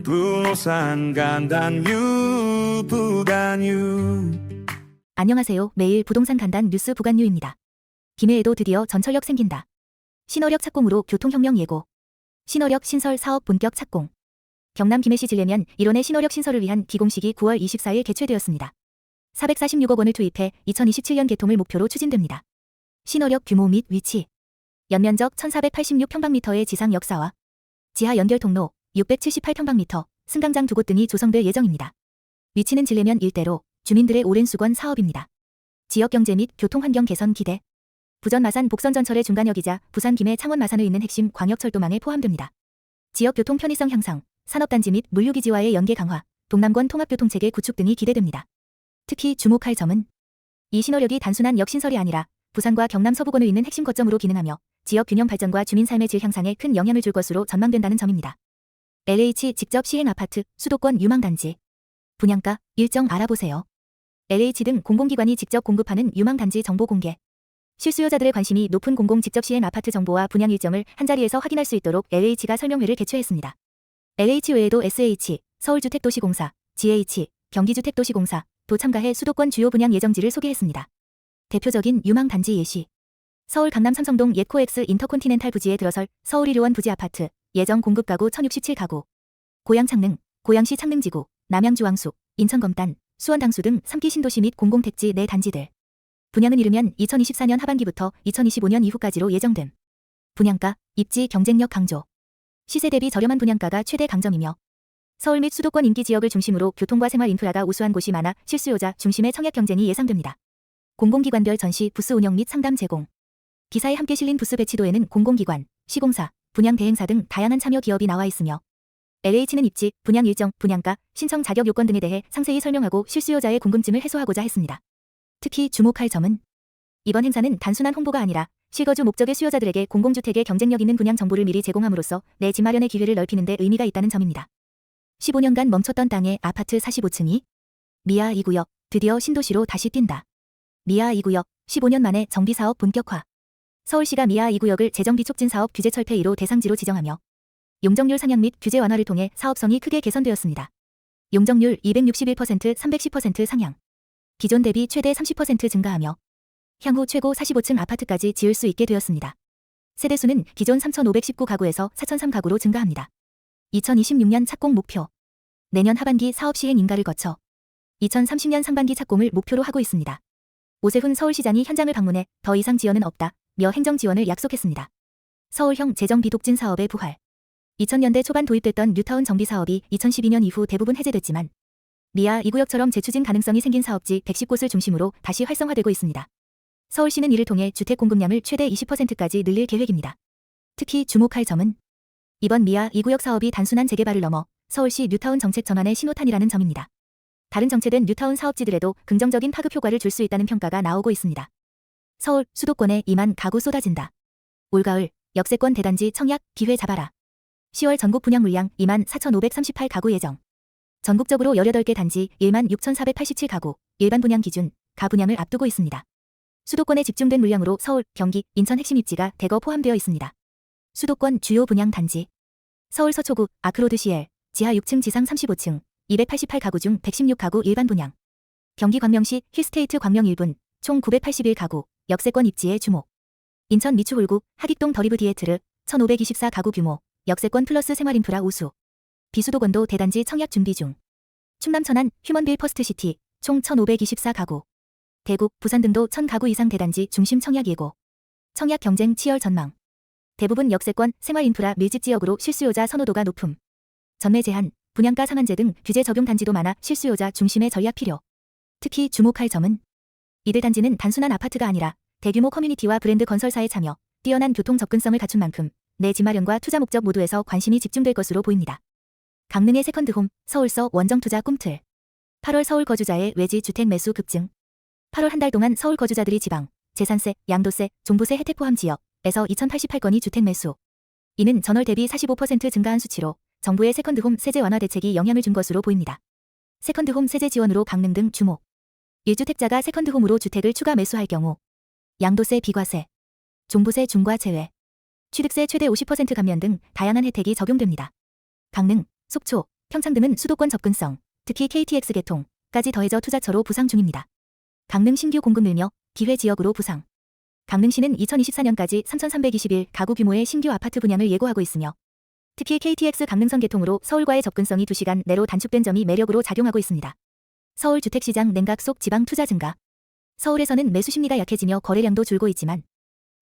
부동산 간단뉴 부간뉴. 안녕하세요. 매일 부동산 간단 뉴스 부간뉴입니다. 김해에도 드디어 전철역 생긴다. 신월역 착공으로 교통혁명 예고. 신월역 신설 사업 본격 착공. 경남 김해시 진례면 1원의 신월역 신설을 위한 기공식이 9월 24일 개최되었습니다. 446억 원을 투입해 2027년 개통을 목표로 추진됩니다. 신월역 규모 및 위치. 연면적 1486평방미터의 지상 역사와 지하 연결 통로 678평방미터, 승강장 2곳 등이 조성될 예정입니다. 위치는 진례면 일대로 주민들의 오랜 수건 사업입니다. 지역 경제 및 교통 환경 개선 기대. 부전 마산 복선 전철의 중간역이자 부산 김해 창원 마산을 잇는 핵심 광역철도망에 포함됩니다. 지역 교통 편의성 향상, 산업단지 및 물류기지와의 연계 강화, 동남권 통합교통체계 구축 등이 기대됩니다. 특히 주목할 점은 이 신월역이 단순한 역신설이 아니라 부산과 경남 서부권을 잇는 핵심 거점으로 기능하며 지역 균형 발전과 주민 삶의 질 향상에 큰 영향을 줄 것으로 전망된다는 점입니다. LH 직접 시행 아파트, 수도권 유망단지. 분양가, 일정 알아보세요. LH 등 공공기관이 직접 공급하는 유망단지 정보 공개. 실수요자들의 관심이 높은 공공 직접 시행 아파트 정보와 분양 일정을 한자리에서 확인할 수 있도록 LH가 설명회를 개최했습니다. LH 외에도 SH, 서울주택도시공사, GH, 경기주택도시공사, 도 참가해 수도권 주요 분양 예정지를 소개했습니다. 대표적인 유망단지 예시. 서울 강남 삼성동 옛 코엑스 인터콘티넨탈 부지에 들어설 서울이료원 부지 아파트, 예정 공급 가구 1067가구. 고양 창릉, 고양시 창릉지구, 남양 주황숲, 인천 검단, 수원 당수 등 3기 신도시 및 공공택지 내 단지들. 분양은 이르면 2024년 하반기부터 2025년 이후까지로 예정됨. 분양가, 입지 경쟁력 강조. 시세 대비 저렴한 분양가가 최대 강점이며 서울 및 수도권 인기 지역을 중심으로 교통과 생활 인프라가 우수한 곳이 많아 실수요자 중심의 청약 경쟁이 예상됩니다. 공공기관별 전시 부스 운영 및 상담 제공. 기사에 함께 실린 부스 배치도에는 공공기관, 시공사, 분양 대행사 등 다양한 참여 기업이 나와 있으며 LH는 입지, 분양 일정, 분양가, 신청 자격 요건 등에 대해 상세히 설명하고 실수요자의 궁금증을 해소하고자 했습니다. 특히 주목할 점은 이번 행사는 단순한 홍보가 아니라 실거주 목적의 수요자들에게 공공주택의 경쟁력 있는 분양 정보를 미리 제공함으로써 내 집 마련의 기회를 넓히는 데 의미가 있다는 점입니다. 15년간 멈췄던 땅에 아파트 45층이 미아 2구역 드디어 신도시로 다시 뛴다. 미아 2구역 15년 만에 정비사업 본격화. 서울시가 미아 2구역을 재정비 촉진 사업 규제 철폐 1호 대상지로 지정하며 용적률 상향 및 규제 완화를 통해 사업성이 크게 개선되었습니다. 용적률 261%, 310% 상향. 기존 대비 최대 30% 증가하며 향후 최고 45층 아파트까지 지을 수 있게 되었습니다. 세대수는 기존 3,519가구에서 4,003가구로 증가합니다. 2026년 착공 목표. 내년 하반기 사업 시행 인가를 거쳐 2030년 상반기 착공을 목표로 하고 있습니다. 오세훈 서울시장이 현장을 방문해 더 이상 지연은 없다 며 행정 지원을 약속했습니다. 서울형 재정 비독진 사업의 부활. 2000년대 초반 도입됐던 뉴타운 정비 사업이 2012년 이후 대부분 해제됐지만 미아 2구역처럼 재추진 가능성이 생긴 사업지 110곳을 중심으로 다시 활성화되고 있습니다. 서울시는 이를 통해 주택 공급량을 최대 20%까지 늘릴 계획입니다. 특히 주목할 점은 이번 미아 2구역 사업이 단순한 재개발을 넘어 서울시 뉴타운 정책 전환의 신호탄이라는 점입니다. 다른 정체된 뉴타운 사업지들에도 긍정적인 파급 효과를 줄 수 있다는 평가가 나오고 있습니다. 서울, 수도권에 2만 가구 쏟아진다. 올가을, 역세권 대단지 청약, 기회 잡아라. 10월 전국 분양 물량 2만 4,538가구 예정. 전국적으로 18개 단지 1만 6,487가구, 일반 분양 기준, 가분양을 앞두고 있습니다. 수도권에 집중된 물량으로 서울, 경기, 인천 핵심 입지가 대거 포함되어 있습니다. 수도권 주요 분양 단지. 서울 서초구, 아크로드 CL, 지하 6층 지상 35층, 288가구 중 116가구 일반 분양. 경기 광명시 힐스테이트 광명 1분, 총 981가구, 역세권 입지에 주목. 인천 미추 홀구, 하익동 더리브 디에트르, 1,524가구 규모, 역세권 플러스 생활인프라 우수. 비수도권도 대단지 청약 준비 중. 충남 천안, 휴먼빌 퍼스트시티, 총 1,524가구. 대구, 부산 등도 1,000가구 이상 대단지 중심 청약 예고. 청약 경쟁 치열 전망. 대부분 역세권, 생활인프라 밀집 지역으로 실수요자 선호도가 높음. 전매 제한, 분양가 상한제 등 규제 적용 단지도 많아 실수요자 중심의 전략 필요. 특히 주목할 점은 이들 단지는 단순한 아파트가 아니라 대규모 커뮤니티와 브랜드 건설사의 참여, 뛰어난 교통 접근성을 갖춘 만큼 내 집 마련과 투자 목적 모두에서 관심이 집중될 것으로 보입니다. 강릉의 세컨드홈, 서울서 원정투자 꿈틀. 8월 서울 거주자의 외지 주택 매수 급증. 8월 한 달 동안 서울 거주자들이 지방, 재산세, 양도세, 종부세 혜택 포함 지역에서 2,088건이 주택 매수. 이는 전월 대비 45% 증가한 수치로 정부의 세컨드홈 세제 완화 대책이 영향을 준 것으로 보입니다. 세컨드홈 세제 지원으로 강릉 등 주목. 1주택자가 세컨드홈으로 주택을 추가 매수할 경우 양도세 비과세, 종부세 중과 제외, 취득세 최대 50% 감면 등 다양한 혜택이 적용됩니다. 강릉, 속초, 평창 등은 수도권 접근성, 특히 KTX 개통까지 더해져 투자처로 부상 중입니다. 강릉 신규 공급 늘며 기회 지역으로 부상. 강릉시는 2024년까지 3,321 가구 규모의 신규 아파트 분양을 예고하고 있으며 특히 KTX 강릉선 개통으로 서울과의 접근성이 2시간 내로 단축된 점이 매력으로 작용하고 있습니다. 서울 주택시장 냉각 속 지방 투자 증가. 서울에서는 매수 심리가 약해지며 거래량도 줄고 있지만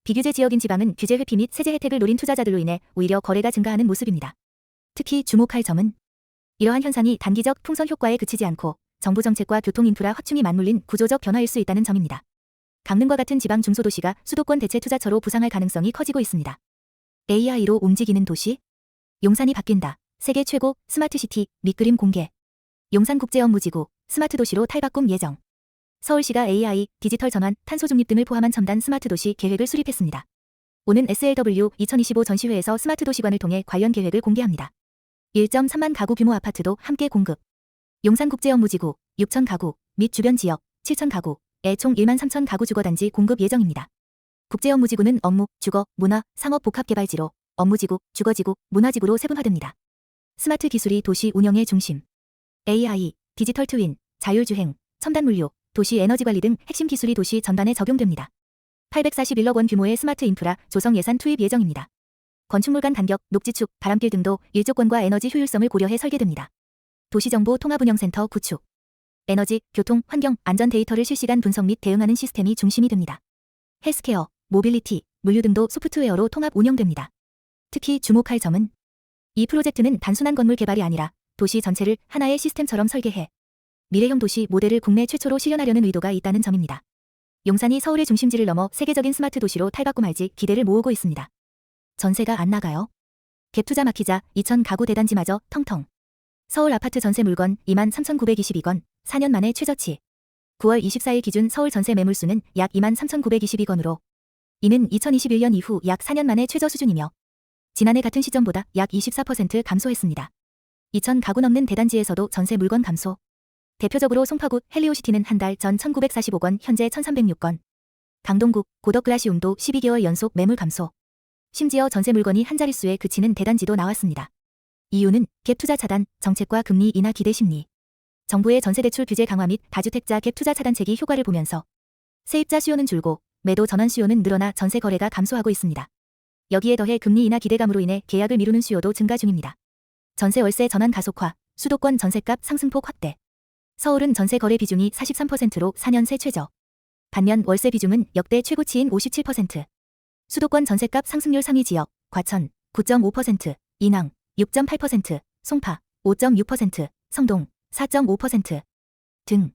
비규제 지역인 지방은 규제 회피 및 세제 혜택을 노린 투자자들로 인해 오히려 거래가 증가하는 모습입니다. 특히 주목할 점은 이러한 현상이 단기적 풍선 효과에 그치지 않고 정부 정책과 교통 인프라 확충이 맞물린 구조적 변화일 수 있다는 점입니다. 강릉과 같은 지방 중소도시가 수도권 대체 투자처로 부상할 가능성이 커지고 있습니다. AI로 움직이는 도시? 용산이 바뀐다. 세계 최고 스마트시티 밑그림 공개. 용산국제업무지구 스마트 도시로 탈바꿈 예정. 서울시가 AI, 디지털 전환, 탄소 중립 등을 포함한 첨단 스마트 도시 계획을 수립했습니다. 오는 SLW 2025 전시회에서 스마트 도시관을 통해 관련 계획을 공개합니다. 1.3만 가구 규모 아파트도 함께 공급. 용산국제업무지구 6천 가구 및 주변 지역 7천 가구에 총 1만 3천 가구 주거단지 공급 예정입니다. 국제업무지구는 업무, 주거, 문화, 상업 복합개발지로 업무지구, 주거지구, 문화지구로 세분화됩니다. 스마트 기술이 도시 운영의 중심. AI, 디지털 트윈, 자율주행, 첨단 물류, 도시 에너지 관리 등 핵심 기술이 도시 전반에 적용됩니다. 841억 원 규모의 스마트 인프라 조성 예산 투입 예정입니다. 건축물 간 간격, 녹지축, 바람길 등도 일조권과 에너지 효율성을 고려해 설계됩니다. 도시정보 통합운영센터 구축. 에너지, 교통, 환경, 안전 데이터를 실시간 분석 및 대응하는 시스템이 중심이 됩니다. 헬스케어, 모빌리티, 물류 등도 소프트웨어로 통합 운영됩니다. 특히 주목할 점은 이 프로젝트는 단순한 건물 개발이 아니라 도시 전체를 하나의 시스템처럼 설계해 미래형 도시 모델을 국내 최초로 실현하려는 의도가 있다는 점입니다. 용산이 서울의 중심지를 넘어 세계적인 스마트 도시로 탈바꿈할지 기대를 모으고 있습니다. 전세가 안 나가요? 갭 투자 막히자 2천 가구 대단지마저 텅텅. 서울 아파트 전세 물건 23,922건, 4년 만에 최저치. 9월 24일 기준 서울 전세 매물수는 약 23,922건으로 이는 2021년 이후 약 4년 만에 최저 수준이며 지난해 같은 시점보다 약 24% 감소했습니다. 2천 가구 넘는 대단지에서도 전세 물건 감소. 대표적으로 송파구 헬리오시티는 한 달 전 1,945건 현재 1,306건. 강동구 고덕글라시움도 12개월 연속 매물 감소. 심지어 전세 물건이 한 자릿수에 그치는 대단지도 나왔습니다. 이유는 갭 투자 차단, 정책과 금리 인하 기대 심리. 정부의 전세대출 규제 강화 및 다주택자 갭 투자 차단책이 효과를 보면서 세입자 수요는 줄고 매도 전환 수요는 늘어나 전세 거래가 감소하고 있습니다. 여기에 더해 금리 인하 기대감으로 인해 계약을 미루는 수요도 증가 중입니다. 전세 월세 전환 가속화, 수도권 전세값 상승폭 확대. 서울은 전세 거래 비중이 43%로 4년 새 최저. 반면 월세 비중은 역대 최고치인 57%. 수도권 전세값 상승률 상위 지역, 과천 9.5%, 인왕 6.8%, 송파 5.6%, 성동 4.5% 등.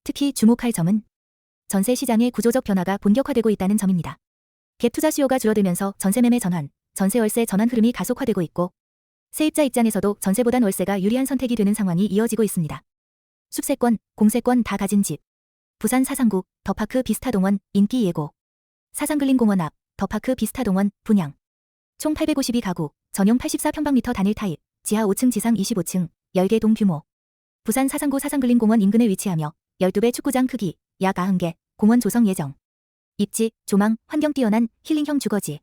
특히 주목할 점은 전세 시장의 구조적 변화가 본격화되고 있다는 점입니다. 갭 투자 수요가 줄어들면서 전세 매매 전환, 전세 월세 전환 흐름이 가속화되고 있고 세입자 입장에서도 전세보단 월세가 유리한 선택이 되는 상황이 이어지고 있습니다. 숲세권, 공세권 다 가진 집. 부산 사상구, 더파크 비스타동원, 인기 예고. 사상글린공원 앞, 더파크 비스타동원, 분양. 총 852가구, 전용 84평방미터 단일 타입, 지하 5층 지상 25층, 10개 동 규모. 부산 사상구 사상글린공원 인근에 위치하며 12배 축구장 크기, 약 90개, 공원 조성 예정. 입지, 조망, 환경 뛰어난 힐링형 주거지.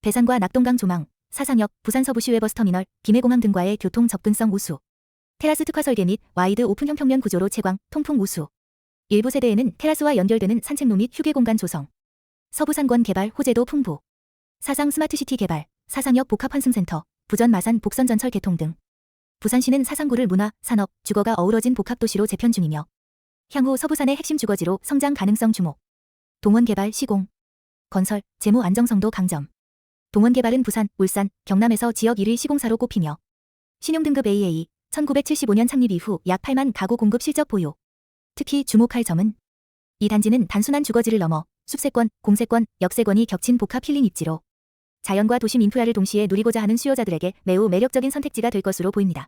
대산과 낙동강 조망, 사상역, 부산 서부시외 버스터미널, 김해공항 등과의 교통 접근성 우수. 테라스 특화 설계 및 와이드 오픈형 평면 구조로 채광, 통풍 우수. 일부 세대에는 테라스와 연결되는 산책로 및 휴게 공간 조성. 서부산권 개발 호재도 풍부. 사상 스마트시티 개발, 사상역 복합환승센터, 부전 마산 복선전철 개통 등. 부산시는 사상구를 문화, 산업, 주거가 어우러진 복합도시로 재편 중이며 향후 서부산의 핵심 주거지로 성장 가능성 주목. 동원 개발 시공. 건설, 재무 안정성도 강점. 동원 개발은 부산, 울산, 경남에서 지역 1위 시공사로 꼽히며 신용등급 AA, 1975년 창립 이후 약 8만 가구 공급 실적 보유. 특히 주목할 점은 이 단지는 단순한 주거지를 넘어 숲세권, 공세권, 역세권이 겹친 복합 힐링 입지로 자연과 도심 인프라를 동시에 누리고자 하는 수요자들에게 매우 매력적인 선택지가 될 것으로 보입니다.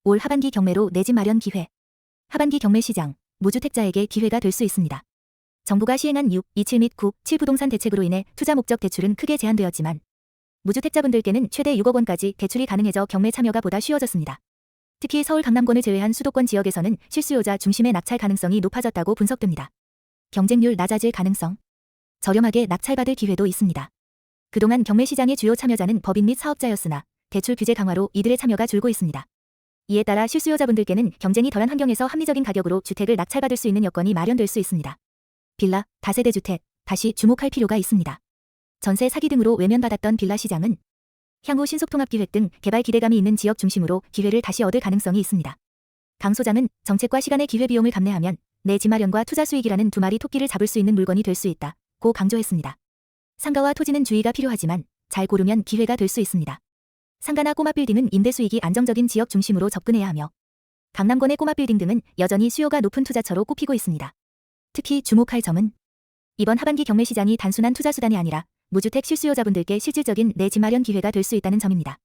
올 하반기 경매로 내 집 마련 기회. 하반기 경매 시장, 무주택자에게 기회가 될 수 있습니다. 정부가 시행한 6, 27 및 9, 7 부동산 대책으로 인해 투자 목적 대출은 크게 제한되었지만 무주택자분들께는 최대 6억 원까지 대출이 가능해져 경매 참여가 보다 쉬워졌습니다. 특히 서울 강남권을 제외한 수도권 지역에서는 실수요자 중심의 낙찰 가능성이 높아졌다고 분석됩니다. 경쟁률 낮아질 가능성. 저렴하게 낙찰받을 기회도 있습니다. 그동안 경매 시장의 주요 참여자는 법인 및 사업자였으나 대출 규제 강화로 이들의 참여가 줄고 있습니다. 이에 따라 실수요자분들께는 경쟁이 덜한 환경에서 합리적인 가격으로 주택을 낙찰받을 수 있는 여건이 마련될 수 있습니다. 빌라, 다세대 주택, 다시 주목할 필요가 있습니다. 전세 사기 등으로 외면받았던 빌라 시장은 향후 신속통합기획 등 개발 기대감이 있는 지역 중심으로 기회를 다시 얻을 가능성이 있습니다. 강 소장은 정책과 시간의 기회비용을 감내하면 내 집 마련과 투자 수익이라는 두 마리 토끼를 잡을 수 있는 물건이 될 수 있다. 고 강조했습니다. 상가와 토지는 주의가 필요하지만 잘 고르면 기회가 될 수 있습니다. 상가나 꼬마빌딩은 임대 수익이 안정적인 지역 중심으로 접근해야 하며 강남권의 꼬마빌딩 등은 여전히 수요가 높은 투자처로 꼽히고 있습니다. 특히 주목할 점은 이번 하반기 경매 시장이 단순한 투자 수단이 아니라 무주택 실수요자분들께 실질적인 내 집 마련 기회가 될 수 있다는 점입니다.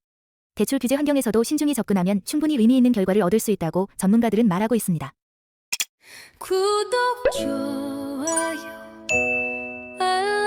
대출 규제 환경에서도 신중히 접근하면 충분히 의미 있는 결과를 얻을 수 있다고 전문가들은 말하고 있습니다. 구독, 좋아요, 알람